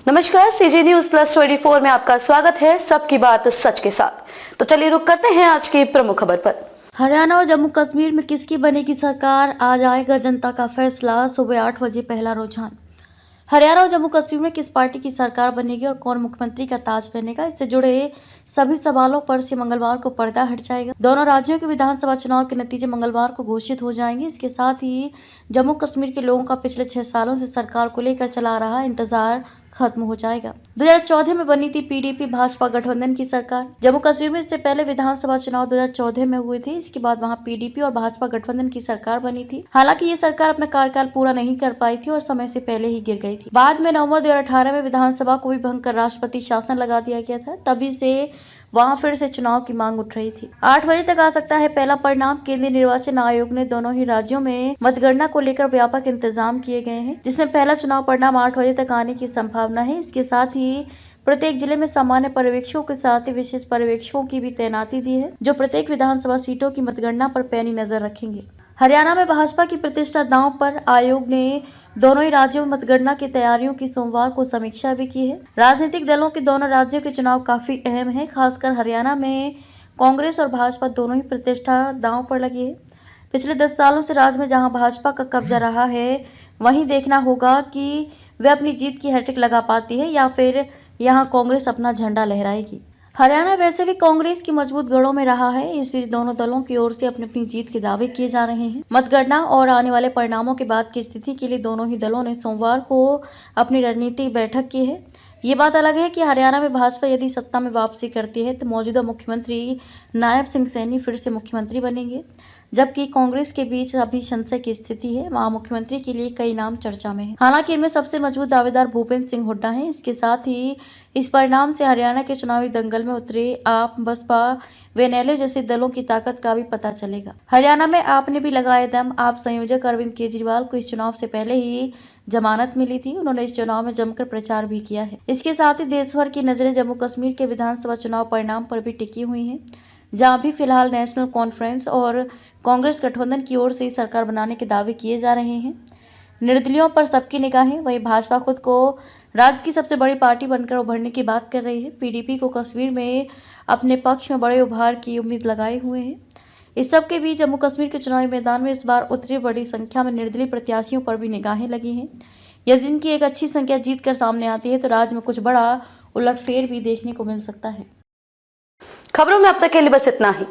नमस्कार, CG news plus 24 में आपका स्वागत है। सबकी बात सच के साथ। तो चलिए रुक करते हैं आज की प्रमुख खबर पर। हरियाणा और जम्मू कश्मीर में किसकी बनेगी सरकार, आज आएगा जनता का फैसला। सुबह 8 बजे पहला रुझान। हरियाणा और जम्मू कश्मीर में किस पार्टी की सरकार बनेगी और कौन मुख्यमंत्री का ताज पहनेगा, इससे जुड़े सभी सवालों पर से मंगलवार को पर्दा हट जाएगा। दोनों राज्यों के विधानसभा चुनाव के नतीजे मंगलवार को घोषित हो जाएंगे। इसके साथ ही जम्मू कश्मीर के लोगों का पिछले 6 सालों से सरकार को लेकर चला रहा इंतजार खत्म हो जाएगा। 2014 में बनी थी पीडीपी भाजपा गठबंधन की सरकार। जम्मू कश्मीर में इससे पहले विधानसभा चुनाव 2014 में हुए थे। इसके बाद वहां पीडीपी और भाजपा गठबंधन की सरकार बनी थी। हालांकि ये सरकार अपना कार्यकाल पूरा नहीं कर पाई थी और समय से पहले ही गिर गई थी। बाद में नवंबर 2018 में विधानसभा को भी भंग कर राष्ट्रपति शासन लगा दिया गया था। तभी से वहां फिर से चुनाव की मांग उठ रही थी। 8 बजे तक आ सकता है पहला परिणाम। केंद्रीय निर्वाचन आयोग ने दोनों ही राज्यों में मतगणना को लेकर व्यापक इंतजाम किए गए हैं, जिसमें पहला चुनाव परिणाम 8 बजे तक आने की संभावना है। इसके साथ ही प्रत्येक जिले में सामान्य पर्यवेक्षकों के साथ ही विशेष पर्यवेक्षकों की भी तैनाती दी है, जो प्रत्येक विधानसभा सीटों की मतगणना पर पैनी नजर रखेंगे। हरियाणा में भाजपा की प्रतिष्ठा दांव पर आयोग ने दोनों ही राज्यों में मतगणना की तैयारियों की सोमवार को समीक्षा भी की है। राजनीतिक दलों के दोनों राज्यों के चुनाव काफी अहम है। खासकर हरियाणा में कांग्रेस और भाजपा दोनों ही प्रतिष्ठा दांव पर लगी है। पिछले 10 सालों से राज्य में जहां भाजपा का कब्जा रहा है, वहीं देखना होगा कि वे अपनी जीत की हैट्रिक लगा पाती है या फिर यहां कांग्रेस अपना झंडा लहराएगी। हरियाणा वैसे भी कांग्रेस की मजबूत गढ़ों में रहा है। इस बीच दोनों दलों की ओर से अपनी अपनी जीत के दावे किए जा रहे हैं। मतगणना और आने वाले परिणामों के बाद की स्थिति के लिए दोनों ही दलों ने सोमवार को अपनी रणनीतिक बैठक की है। ये बात अलग है कि हरियाणा में भाजपा यदि सत्ता में वापसी करती है तो मौजूदा मुख्यमंत्री नायब सिंह सैनी फिर से मुख्यमंत्री बनेंगे, जबकि कांग्रेस के बीच अभी संशय की स्थिति है। वहां मुख्यमंत्री के लिए कई नाम चर्चा में हैं। हालांकि इनमें सबसे मजबूत दावेदार भूपेंद्र सिंह हुड्डा हैं। इसके साथ ही इस परिणाम से हरियाणा के चुनावी दंगल में उतरे आप, बसपा व नेलो जैसे दलों की ताकत का भी पता चलेगा। हरियाणा में आप ने भी लगाए दम। आप संयोजक अरविंद केजरीवाल को इस चुनाव से पहले ही जमानत मिली थी। उन्होंने इस चुनाव में जमकर प्रचार भी किया है। इसके साथ ही देश भर की नजरें जम्मू कश्मीर के विधानसभा चुनाव परिणाम पर भी टिकी हुई हैं, जहां भी फिलहाल नेशनल कॉन्फ्रेंस और कांग्रेस गठबंधन की ओर से सरकार बनाने के दावे किए जा रहे हैं। निर्दलीयों पर सबकी निगाहें। वहीं भाजपा खुद को राज्य की सबसे बड़ी पार्टी बनकर उभरने की बात कर रही है। पीडीपी को कश्मीर में अपने पक्ष में बड़े उभार की उम्मीद लगाए हुए हैं। इस सब के बीच जम्मू कश्मीर के चुनावी मैदान में इस बार उतरी बड़ी संख्या में निर्दलीय प्रत्याशियों पर भी निगाहें लगी हैं। यदि इनकी एक अच्छी संख्या जीत कर सामने आती है तो राज्य में कुछ बड़ा उलटफेर भी देखने को मिल सकता है। खबरों में अब तक के लिए बस इतना ही।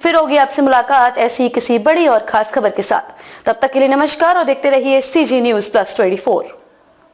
फिर होगी आपसे मुलाकात ऐसी ही किसी बड़ी और खास खबर के साथ। तब तक के लिए नमस्कार और देखते रहिए सीजी न्यूज प्लस 24।